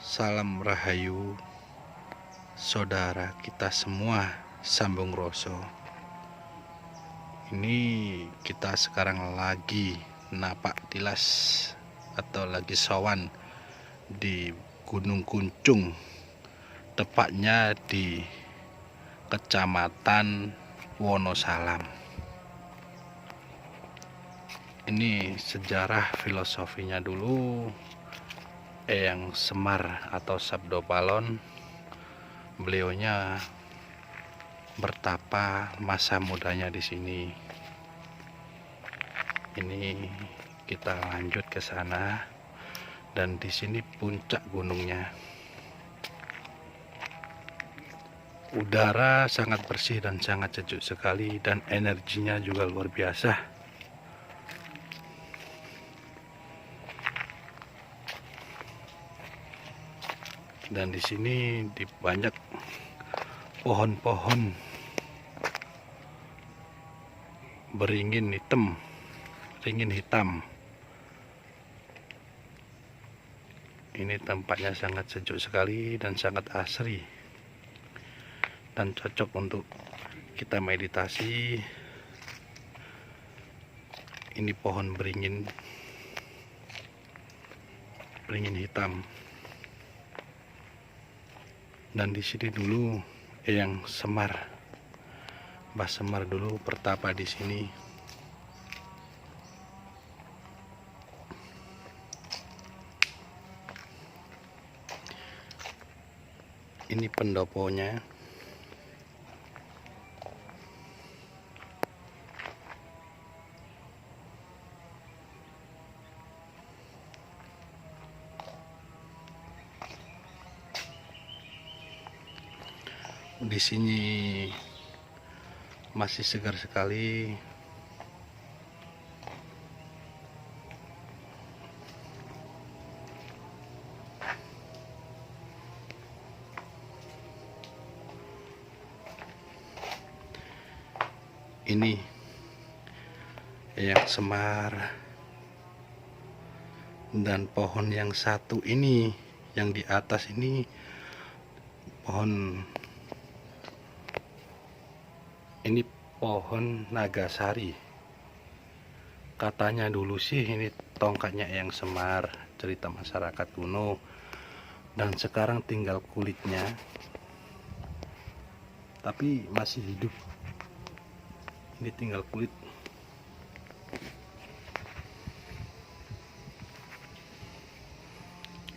Salam Rahayu, saudara kita semua sambung rasa. Ini kita sekarang lagi napak tilas atau lagi sawan di Gunung Kuncung, tepatnya di Kecamatan Wonosalam. Ini sejarah filosofinya dulu. Eyang Semar atau Sabdo Palon, beliaunya bertapa masa mudanya di sini. Ini kita lanjut ke sana, dan di sini puncak gunungnya. Udara sangat bersih dan sangat sejuk sekali, dan energinya juga luar biasa. Dan di sini banyak pohon-pohon beringin hitam. Ini tempatnya sangat sejuk sekali dan sangat asri, dan cocok untuk kita meditasi. Ini pohon beringin hitam. Dan di sini dulu Eyang Semar, Mbah Semar dulu bertapa di sini. Ini pendoponya. Di sini masih segar sekali. Ini Eyang Semar, dan pohon yang satu ini, yang di atas ini pohon Nagasari. Katanya dulu sih ini tongkatnya Eyang Semar, cerita masyarakat kuno, dan sekarang tinggal kulitnya, tapi masih hidup. Ini tinggal kulit.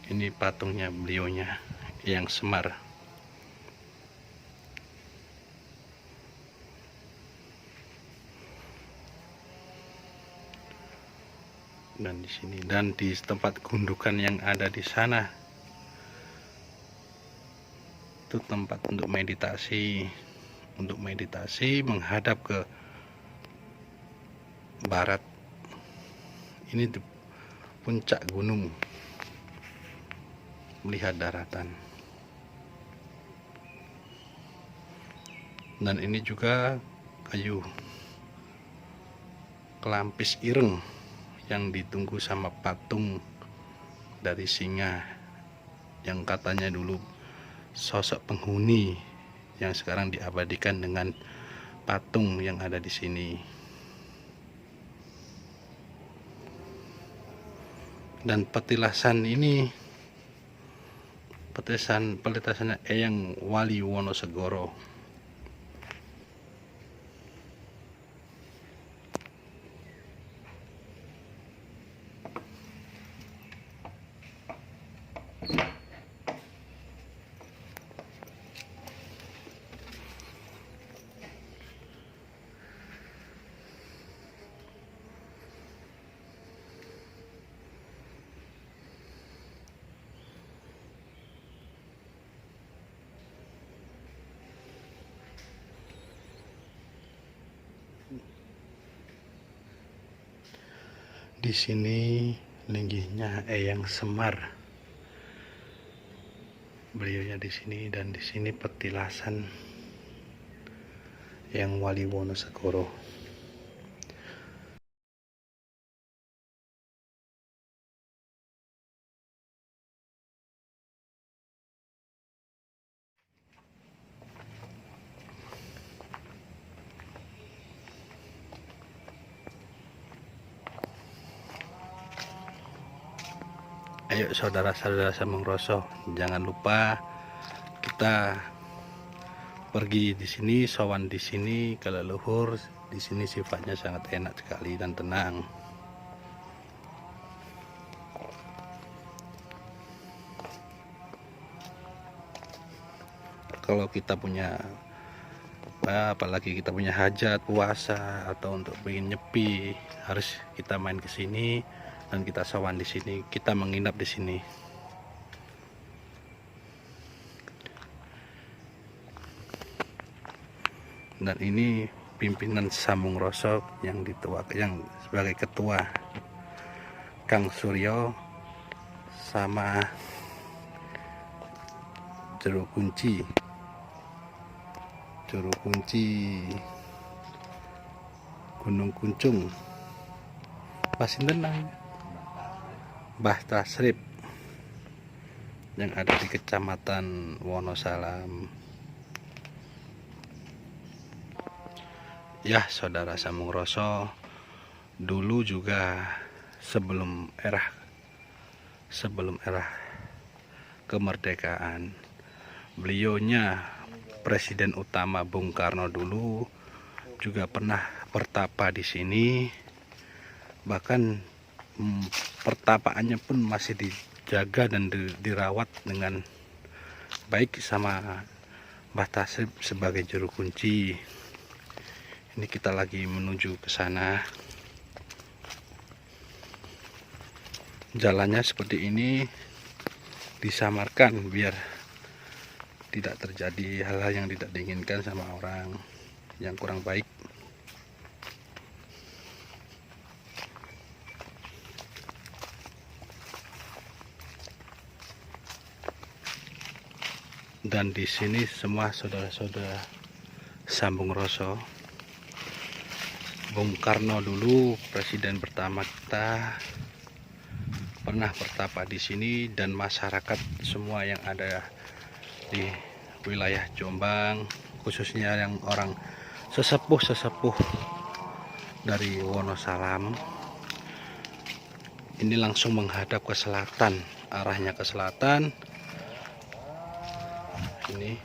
Ini patungnya beliaunya, Eyang Semar. Dan di sini, dan di tempat gundukan yang ada di sana, itu tempat untuk meditasi menghadap ke barat. Ini di puncak gunung, melihat daratan. Dan ini juga kayu kelampis ireng yang ditunggu sama patung dari singa, yang katanya dulu sosok penghuni, yang sekarang diabadikan dengan patung yang ada di sini. Dan pelitasannya Eyang Wali Wonosegoro. Di sini linggihnya Eyang Semar, beliaunya di sini, dan di sini petilasan Eyang Wali Wonosegoro. Ayo saudara-saudara Sambung Roso, jangan lupa kita pergi di sini, sowan di sini ke leluhur. Di sini sifatnya sangat enak sekali dan tenang. Kalau kita punya apalagi kita punya hajat puasa atau untuk ingin nyepi, harus kita main ke sini dan kita sowan di sini, kita menginap di sini. Dan ini pimpinan Sambung Roso yang sebagai ketua Kang Suryo sama juru kunci Gunung Kuncung Pasintenang Mbah Tasrip yang ada di Kecamatan Wonosalam. Ya saudara Sambung Roso, dulu juga sebelum era kemerdekaan, beliaunya Presiden utama Bung Karno dulu juga pernah bertapa di sini. Bahkan pertapaannya pun masih dijaga dan dirawat dengan baik sama Mbah Tasrip sebagai juru kunci. Ini kita lagi menuju ke sana. Jalannya seperti ini disamarkan biar tidak terjadi hal-hal yang tidak diinginkan sama orang yang kurang baik. Dan di sini semua saudara-saudara Sambung Roso, Bung Karno dulu presiden pertama kita pernah bertapa di sini, dan masyarakat semua yang ada di wilayah Jombang, khususnya yang orang sesepuh dari Wonosalam, ini langsung menghadap ke selatan, arahnya ke selatan. Ini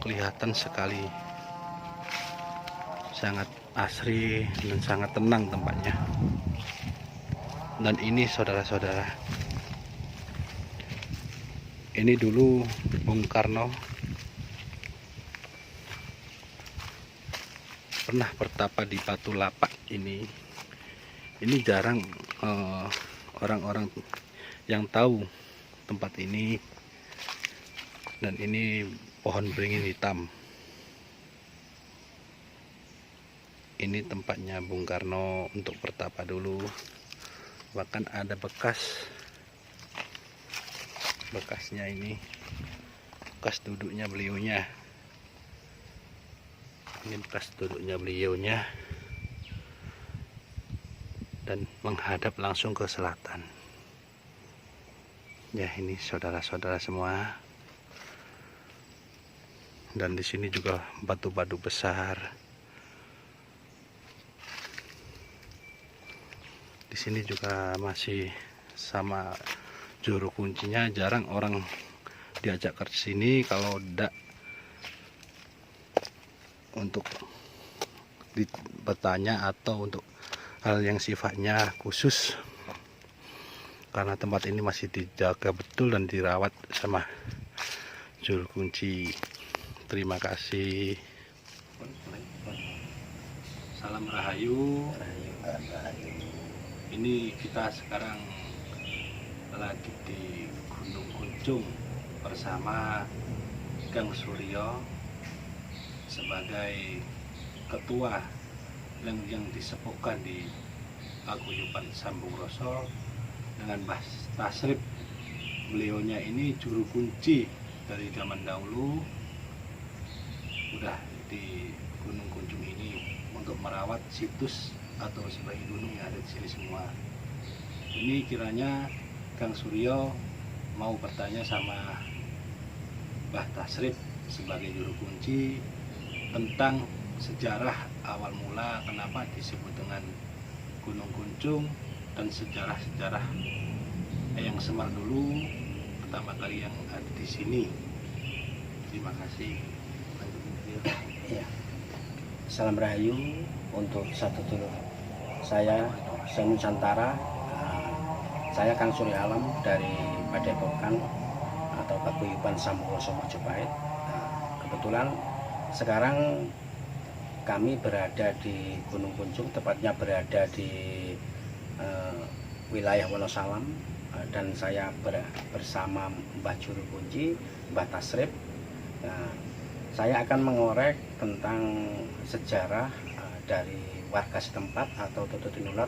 kelihatan sekali sangat asri dan sangat tenang tempatnya. Dan ini saudara-saudara, ini dulu Bung Karno pernah bertapa di Batu Lapak ini. Ini jarang orang-orang yang tahu tempat ini. Dan ini pohon beringin hitam. Ini tempatnya Bung Karno untuk bertapa dulu. Bahkan ada bekasnya, ini bekas duduknya beliaunya. Ini bekas duduknya beliaunya, dan menghadap langsung ke selatan. Ya, ini saudara-saudara semua. Dan di sini juga batu-batu besar. Di sini juga masih sama juru kuncinya. Jarang orang diajak ke sini kalau tidak untuk bertanya atau untuk hal yang sifatnya khusus, karena tempat ini masih dijaga betul dan dirawat sama juru kunci. Terima kasih. Salam Rahayu. Ini kita sekarang lagi di Gunung Kuncung bersama Kang Suryo sebagai ketua yang disepuhkan di paguyuban Sambung Roso dengan Mbah Tasrip. Beliaunya ini juru kunci dari zaman dahulu, udah di Gunung Kuncung ini untuk merawat situs atau sebagai gunung yang ada di sini semua. Ini kiranya Kang Suryo mau bertanya sama Mbah Tasrip sebagai juru kunci tentang sejarah awal mula kenapa disebut dengan Gunung Kuncung dan sejarah-sejarah Eyang Semar dulu pertama kali yang ada di sini. Terima kasih. Ya, salam rahayu untuk satu dulur saya, Nusantara. Saya Kang Surya Alam dari Padepokan atau Paguyuban Samuroso Mojopahit. Kebetulan sekarang kami berada di Gunung Kunjung, tepatnya berada di wilayah Wonosalam, dan saya bersama Mbah Juru Kunci, Mbah Tasrip. Saya akan mengorek tentang sejarah dari warga setempat atau Toto Tinular.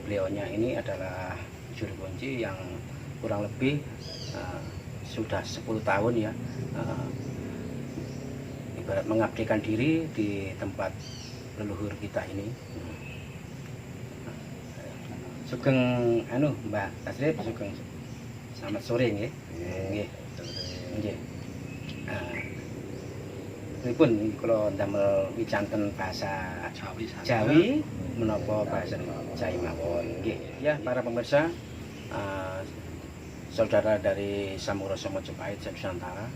Beliaunya ini adalah Juru Kunci yang kurang lebih sudah 10 tahun ya, ibarat mengabdikan diri di tempat leluhur kita ini. Sugeng Mbak Tasrip, sugeng selamat sore nggih. Nggih. Nggih. Pripun kula ndamel wicanten bahasa Jawi menapa bahasa Jawi mawon. Nggih. Ya, para pemirsa, saudara dari Samuroso Mojopahit Nusantara,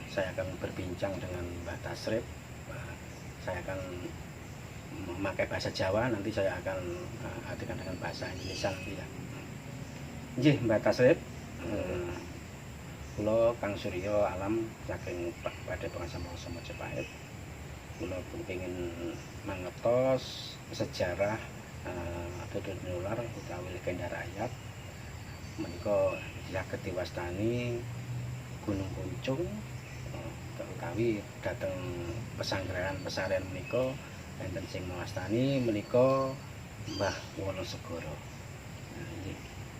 saya akan berbincang dengan Mbak Tasrip. Saya akan memakai bahasa Jawa, nanti saya akan artikan dengan bahasa Indonesia nanti ya. Nggih, Mbak Tasrip, kula Kang Surya Alam saking Padepokan Samuroso Mojopahit. Kula kepengin mangertos sejarah Toto Tinular utawi legenda rakyat menika saged diwastani Gunung Kunjung, utawi dhateng pesanggrahan menika enten sing mawastani menika Mbah Wonosegoro.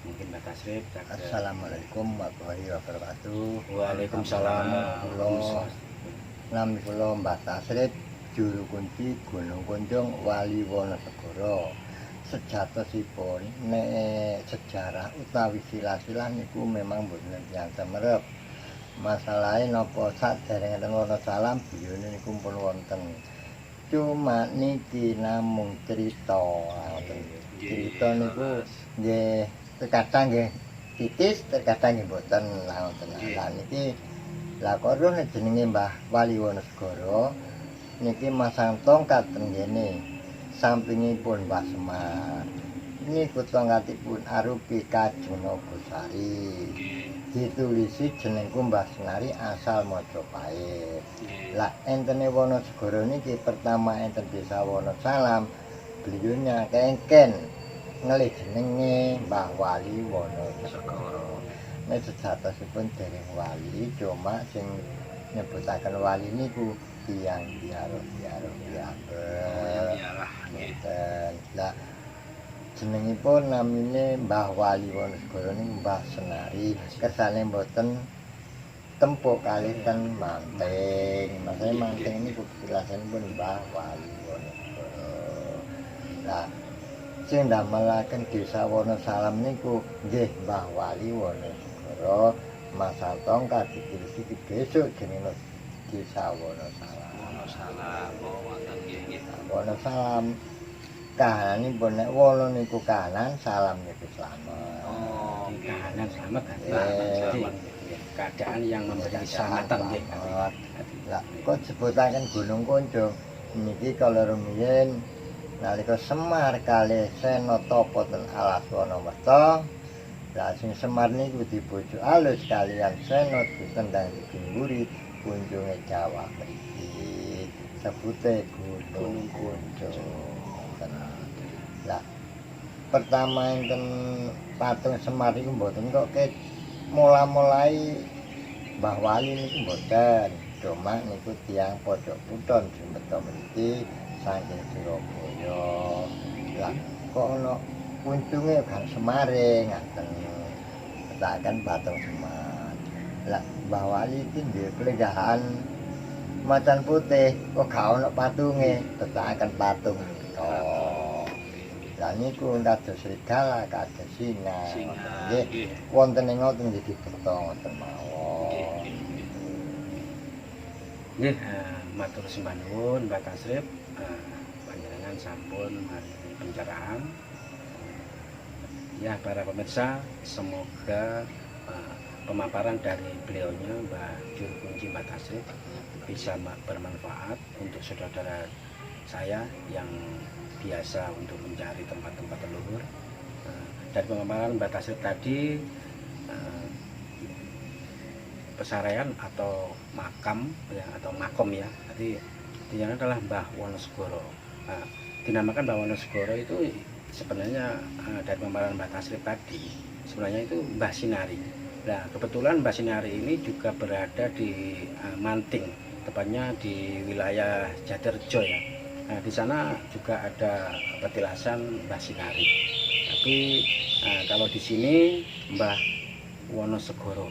Mungkin Mbak Tasrip. Assalamualaikum warahmatullahi wabarakatuh. Waalaikumsalam. Nami kula Mbah Tasrip, Juru Kunci Gunung Kunjung, Wali Wonosegoro. Sejatosipun nek sejarah utawi silasilah niku memang mboten tiyang temerep. Masalahe napa saderengipun Wonosalam biyune niku pun wonten. Cuma niki namung cerita. Cerita niku nggih terkadang nggih titis, terkadang nggih mboten wonten. Lah niki lah kok jenenge Mbah Wali Wonosegoro niki masang tongkat teng kene. Sampingipun Mbah Semar. Ini tongkatipun arupi Kajeng Nogosari. Ditulisi jenengku Mbah Senari asal Mojopahit. Lah entene Wonosegoro niki pertama enten desa Wonosalam. Beliaunya kengken ngelih jenenge Mbah Wali Wonosegoro. Nek sejatosipun dereng wali, cuma sing nyebutaken wali niku tiyang biaro-biaro lah jenengipun namine Mbah Wali Wonosegoro niku Mbah Senari. Kersane mboten tempuk kalitan manting. Maksudnya manting niku jelasanipun Mbah Wali Wonosegoro. Lah sing ndamelaken desa Wonosalam niku nggih Mbah Wali Wonosegoro. Masal tongkat iki besok jenenge desa Wonosalam. Wonosalam kahananipun nek wono niku kahanan, salam niku slamet. Oh, kahanan slamet kan. Keadaan yang memberi keselamatan nggih. Lah kok sebutaken Gunung Kunjung niki kala rumiyin nalika Semar kalih Senotapa ten Alaswana Merta. Lah sing Semar niku dibojo alus kaliyan Senot ditendang Gungguri kunjunge Jawa mriki. Sebute Gunung Kunjung. Lah pertama enten patung Semar iku mboten kok mulai Mbah Wali niku mboten. Cuma niku tiyang pojok puton Jembeta mriki saking Surabaya. Lah kok ana kunjunge Kang Semare ngaten petakan patung Semar. Lah Mbah Wali iki nggih kelenggahan macan putih kok gak ana patunge petakan patung. Lah niku dados serigala kados singa. Nggih wonten ing ngoten nggih dibeta ngoten mawon. Nggih, matur sembah nuwun Mbak Tasrip. Panjenengan sampun maringi pencerahan Ya, para pemirsa, semoga pemaparan dari beliaunya Mbah Juru Kunci Mbah Tasrip bisa bermanfaat untuk saudara saya yang biasa untuk mencari tempat-tempat leluhur. Dari pemaparan Mbah Tasrip tadi, pesaraian atau makam ya, atau makom ya, jadi ini adalah Mbah Wonosegoro. Dinamakan Mbah Wonosegoro itu sebenarnya dari pemaparan Mbah Tasrip tadi, sebenarnya itu Mbah Sinari. Nah, kebetulan Mbah Sinari ini juga berada di Manting, tepatnya di wilayah Jaterjo ya. Nah, di sana juga ada petilasan Mbah Sinari. Tapi kalau di sini Mbah Wonosegoro.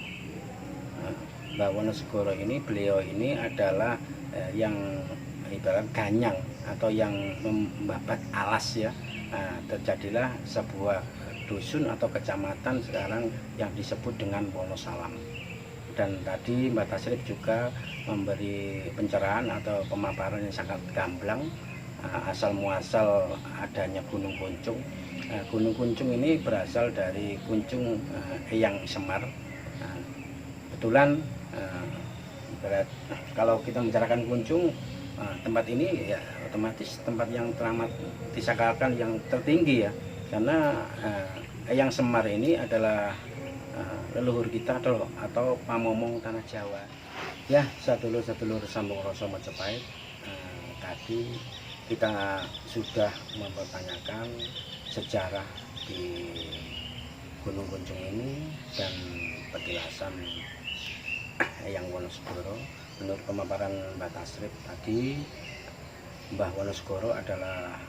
Mbah Wonosegoro ini, beliau ini adalah yang ibarat ganyang atau yang membabat alas ya. Terjadilah sebuah dusun atau kecamatan sekarang yang disebut dengan Wonosalam. Dan tadi Mbah Tasrip juga memberi pencerahan atau pemaparan yang sangat gamblang asal muasal adanya Gunung Kuncung. Gunung Kuncung ini berasal dari Kuncung Eyang Semar. Kebetulan kalau kita membicarakan Kuncung, tempat ini ya otomatis tempat yang teramat disakralkan, yang tertinggi ya, karena Eyang Semar ini adalah leluhur kita atau pamomong tanah Jawa. Ya, sedulur-sedulur Sambung Rasa Majapahit, tadi kita sudah mempertanyakan sejarah di Gunung Kuncung ini dan petilasan Eyang Wonosegoro. Menurut pemaparan Mbah Tasrip tadi, Mbah Wonosegoro adalah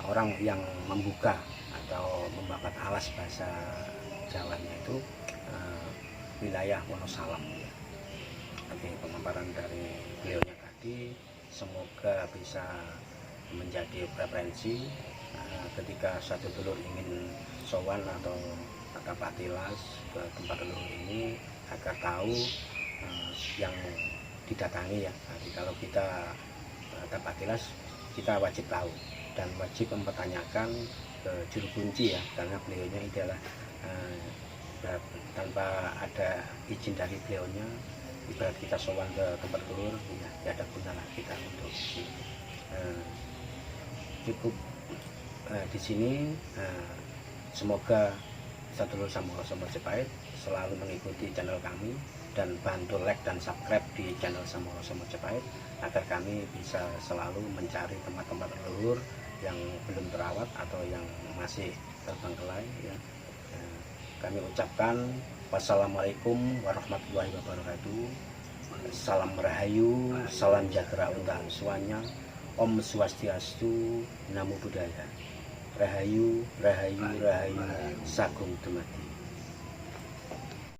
orang yang membuka atau membabat alas bahasa Jawanya itu wilayah Wonosalam ya. Oke, pemaparan dari beliaunya tadi semoga bisa menjadi referensi ketika satu dulur ingin sowan atau patilas ke tempat leluhur ini, agar tahu yang didatangi ya. Jadi kalau kita patilas, kita wajib tahu dan wajib mempertanyakan ke juru kunci ya, karena beliaunya adalah tanpa ada izin dari beliaunya, ibarat kita sowan ke tempat leluhur ya, tidak ada gunalah kita untuk cukup di sini. Semoga sedulur Sambung Rasa Majapahit selalu mengikuti channel kami dan bantu like dan subscribe di channel Sambung Rasa Majapahit agar kami bisa selalu mencari tempat-tempat leluhur yang belum terawat atau yang masih terbengkelai ya. Kami ucapkan wassalamualaikum warahmatullahi wabarakatuh. Salam rahayu, salam jahtera untuk semuanya. Om Swastiastu, Namo Buddhaya. Rahayu, rahayu, rahayu, sagung dumadi.